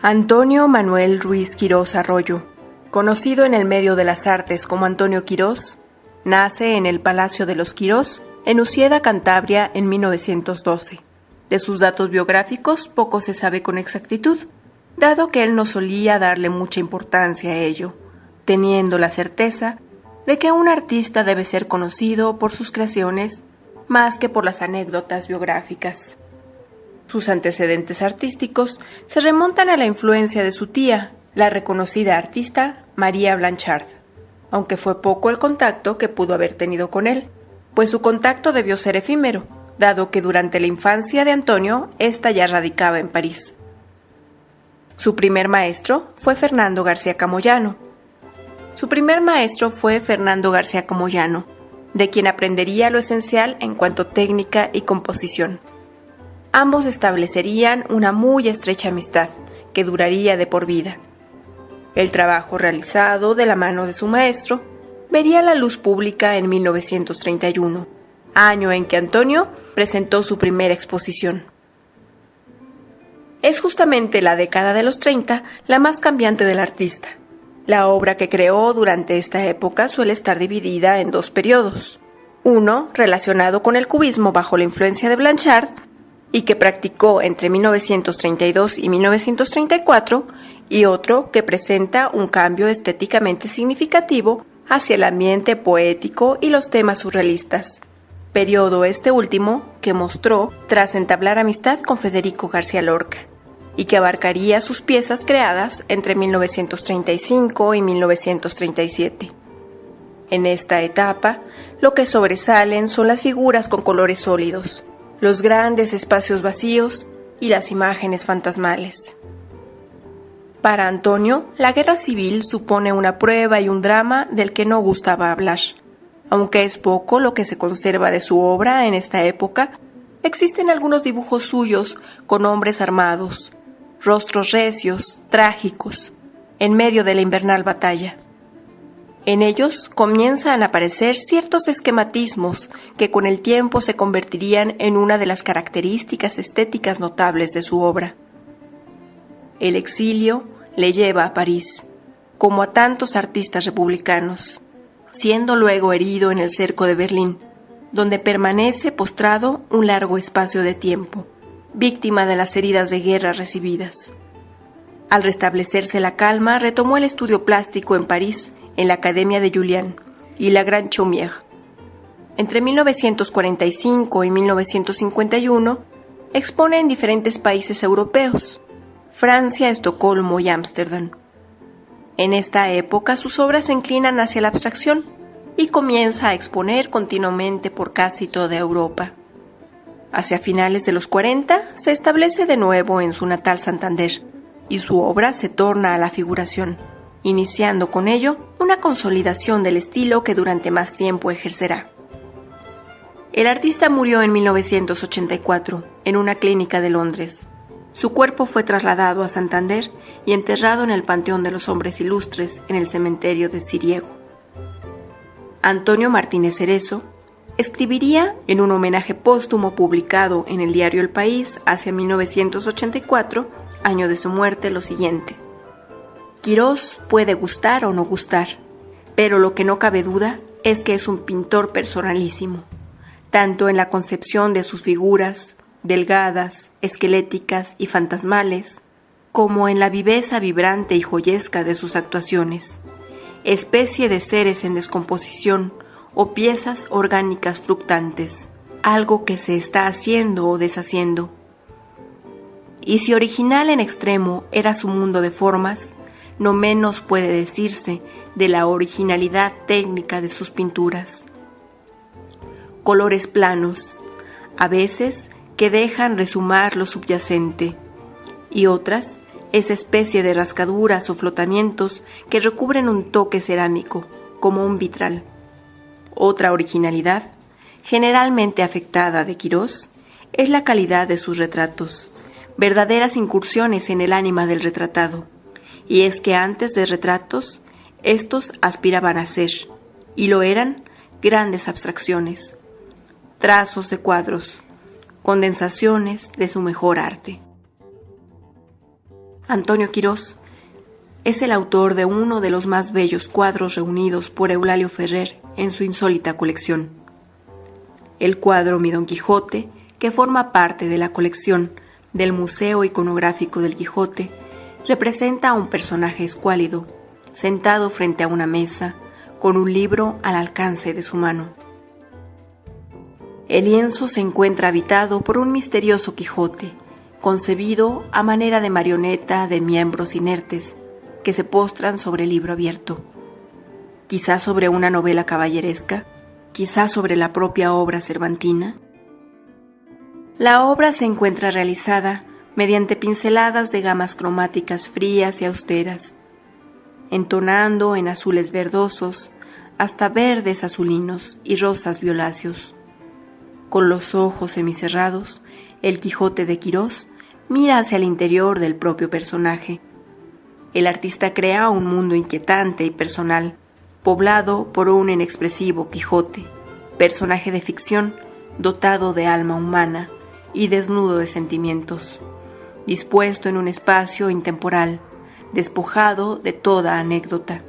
Antonio Manuel Ruiz Quirós Arroyo, conocido en el medio de las artes como Antonio Quirós, nace en el Palacio de los Quirós, en Usieda, Cantabria, en 1912. De sus datos biográficos poco se sabe con exactitud, dado que él no solía darle mucha importancia a ello, teniendo la certeza de que un artista debe ser conocido por sus creaciones más que por las anécdotas biográficas. Sus antecedentes artísticos se remontan a la influencia de su tía, la reconocida artista María Blanchard, aunque fue poco el contacto que pudo haber tenido con él, pues su contacto debió ser efímero, dado que durante la infancia de Antonio, ésta ya radicaba en París. Su primer maestro fue Fernando García Camoyano, de quien aprendería lo esencial en cuanto a técnica y composición. Ambos establecerían una muy estrecha amistad que duraría de por vida. El trabajo realizado de la mano de su maestro vería la luz pública en 1931, año en que Antonio presentó su primera exposición. Es justamente la década de los 30 la más cambiante del artista. La obra que creó durante esta época suele estar dividida en dos periodos. Uno relacionado con el cubismo bajo la influencia de Blanchard, y que practicó entre 1932 y 1934, y otro que presenta un cambio estéticamente significativo hacia el ambiente poético y los temas surrealistas, periodo este último que mostró tras entablar amistad con Federico García Lorca, y que abarcaría sus piezas creadas entre 1935 y 1937. En esta etapa, lo que sobresalen son las figuras con colores sólidos, los grandes espacios vacíos y las imágenes fantasmales. Para Antonio, la guerra civil supone una prueba y un drama del que no gustaba hablar. Aunque es poco lo que se conserva de su obra en esta época, existen algunos dibujos suyos con hombres armados, rostros recios, trágicos, en medio de la invernal batalla. En ellos comienzan a aparecer ciertos esquematismos que con el tiempo se convertirían en una de las características estéticas notables de su obra. El exilio le lleva a París, como a tantos artistas republicanos, siendo luego herido en el cerco de Berlín, donde permanece postrado un largo espacio de tiempo, víctima de las heridas de guerra recibidas. Al restablecerse la calma, retomó el estudio plástico en París, en la Academia de Julian y la Grande Chaumière. Entre 1945 y 1951, expone en diferentes países europeos, Francia, Estocolmo y Ámsterdam. En esta época sus obras se inclinan hacia la abstracción y comienza a exponer continuamente por casi toda Europa. Hacia finales de los 40 se establece de nuevo en su natal Santander y su obra se torna a la figuración, iniciando con ello una consolidación del estilo que durante más tiempo ejercerá. El artista murió en 1984 en una clínica de Londres. Su cuerpo fue trasladado a Santander y enterrado en el Panteón de los Hombres Ilustres en el cementerio de Ciriego. Antonio Martínez Cerezo escribiría en un homenaje póstumo publicado en el diario El País hacia 1984, año de su muerte, lo siguiente: Quirós puede gustar o no gustar, pero lo que no cabe duda es que es un pintor personalísimo, tanto en la concepción de sus figuras, delgadas, esqueléticas y fantasmales, como en la viveza vibrante y joyesca de sus actuaciones, especie de seres en descomposición o piezas orgánicas fluctuantes, algo que se está haciendo o deshaciendo. Y si original en extremo era su mundo de formas, no menos puede decirse de la originalidad técnica de sus pinturas. Colores planos, a veces que dejan resumar lo subyacente, y otras esa especie de rascaduras o flotamientos que recubren un toque cerámico, como un vitral. Otra originalidad, generalmente afectada de Quirós, es la calidad de sus retratos, verdaderas incursiones en el ánima del retratado. Y es que antes de retratos, estos aspiraban a ser, y lo eran, grandes abstracciones, trazos de cuadros, condensaciones de su mejor arte. Antonio Quirós es el autor de uno de los más bellos cuadros reunidos por Eulalio Ferrer en su insólita colección. El cuadro Mi Don Quijote, que forma parte de la colección del Museo Iconográfico del Quijote, representa a un personaje escuálido, sentado frente a una mesa, con un libro al alcance de su mano. El lienzo se encuentra habitado por un misterioso Quijote, concebido a manera de marioneta de miembros inertes que se postran sobre el libro abierto. Quizá sobre una novela caballeresca, quizá sobre la propia obra cervantina. La obra se encuentra realizada mediante pinceladas de gamas cromáticas frías y austeras, entonando en azules verdosos hasta verdes azulinos y rosas violáceos. Con los ojos semicerrados, el Quijote de Quirós mira hacia el interior del propio personaje. El artista crea un mundo inquietante y personal, poblado por un inexpresivo Quijote, personaje de ficción dotado de alma humana y desnudo de sentimientos, dispuesto en un espacio intemporal, despojado de toda anécdota.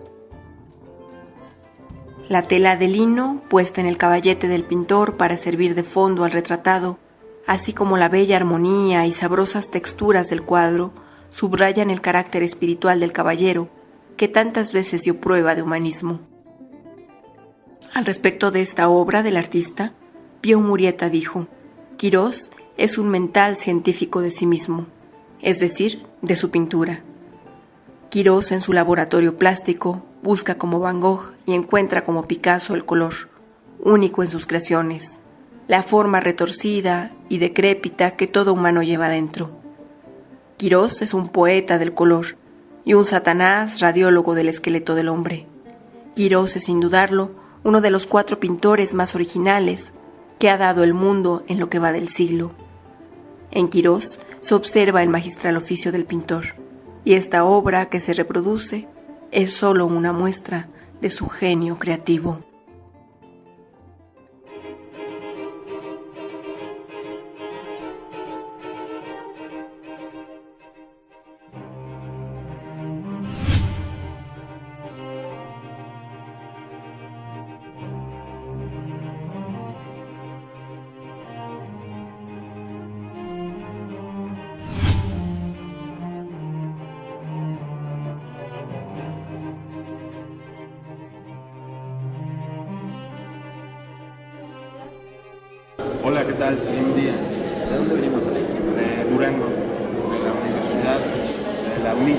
La tela de lino, puesta en el caballete del pintor para servir de fondo al retratado, así como la bella armonía y sabrosas texturas del cuadro, subrayan el carácter espiritual del caballero, que tantas veces dio prueba de humanismo. Al respecto de esta obra del artista, Pío Murieta dijo: Quirós es un mental científico de sí mismo, es decir, de su pintura. Quirós en su laboratorio plástico busca como Van Gogh y encuentra como Picasso el color, único en sus creaciones, la forma retorcida y decrépita que todo humano lleva dentro. Quirós es un poeta del color y un Satanás radiólogo del esqueleto del hombre. Quirós es, sin dudarlo, uno de los 4 pintores más originales que ha dado el mundo en lo que va del siglo. En Quirós se observa el magistral oficio del pintor, y esta obra que se reproduce es solo una muestra de su genio creativo. Hola, ¿qué tal? Salim Díaz. ¿De dónde venimos? De Durango, de la Universidad de la UNI.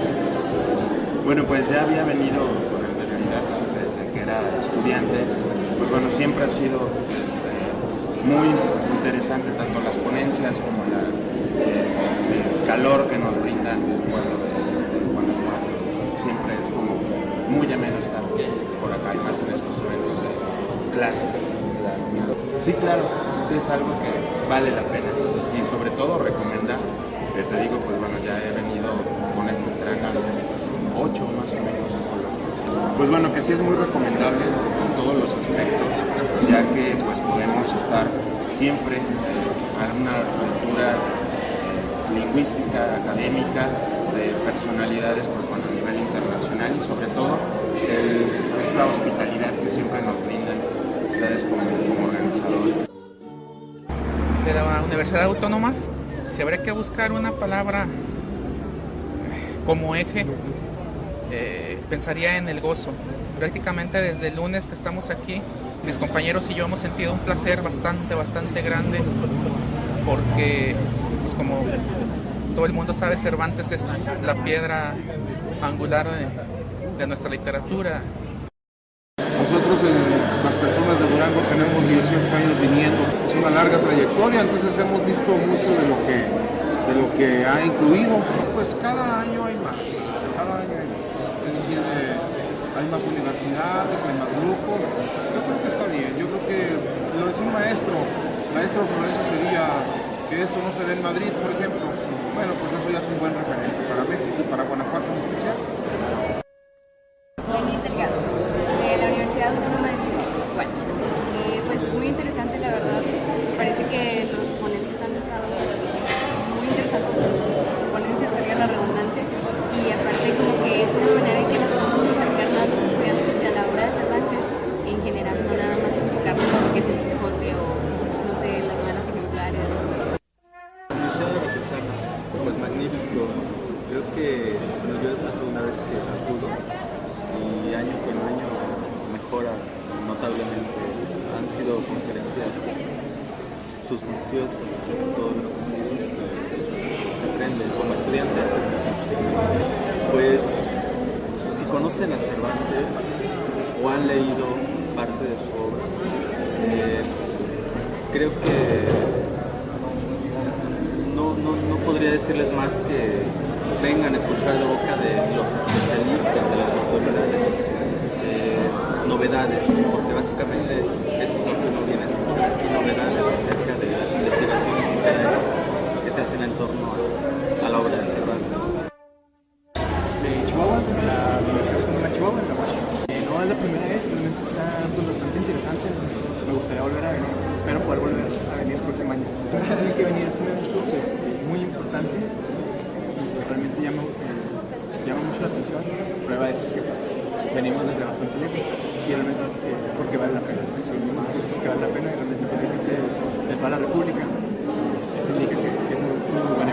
Bueno, pues ya había venido con anterioridad desde que era estudiante. Pues bueno, siempre ha sido muy interesante tanto las ponencias como el calor que nos brinda el pueblo de Guanajuato. Siempre es como muy ameno estar por acá y más en estos eventos de clase. Sí, claro, sí es algo que vale la pena y sobre todo recomendar, que te digo, pues bueno, ya he venido con serán 8 más o menos. Pues bueno, que sí es muy recomendable en todos los aspectos, ya que pues podemos estar siempre a una altura lingüística, académica, de personalidades pues bueno, a nivel internacional y sobre todo esta hospitalidad que siempre nos brindan ustedes como organizadores. De la Universidad Autónoma, si habría que buscar una palabra como eje, pensaría en el gozo. Prácticamente desde el lunes que estamos aquí, mis compañeros y yo hemos sentido un placer bastante grande, porque pues como todo el mundo sabe, Cervantes es la piedra angular de nuestra literatura. Nosotros, las personas de Durango, tenemos 18 años viniendo, es una larga trayectoria, entonces hemos visto mucho de lo que ha incluido. Pues cada año hay más, es decir, hay más universidades, hay más grupos. Yo creo que está bien, yo creo que lo decía un maestro Florencio Sevilla, que esto no se ve en Madrid, por ejemplo. Bueno, pues eso ya es un buen referente para México y para Guanajuato en especial. Denise Delgado, de la Universidad Autónoma de Chihuahua. Pues muy interesante, la verdad. Parece que los ponentes han estado muy interesantes. Ponencias, sería la redundante. sustanciosos en todos los sentidos, se aprende como estudiante. Pues si conocen a Cervantes o han leído parte de su obra, creo que no podría decirles más que vengan a escuchar de boca de los especialistas, de las autoridades, novedades, porque básicamente eso es lo que uno viene a escuchar aquí, novedades acerca de las investigaciones literarias que se hacen en torno a la obra de Cervantes. De Chihuahua, la Universidad Autónoma de Chihuahua, en la UACH. No es la primera vez, realmente está pues, bastante interesante. Me gustaría volver a venir, espero poder volver a venir el próximo año. Tiene que venir, es un evento pues, muy importante y pues, realmente llama mucho la atención. Prueba de eso es que pues, venimos desde bastante lejos y realmente es porque vale la pena. Venimos porque vale la pena y realmente tiene gente de toda la República. Eso indica que es muy buena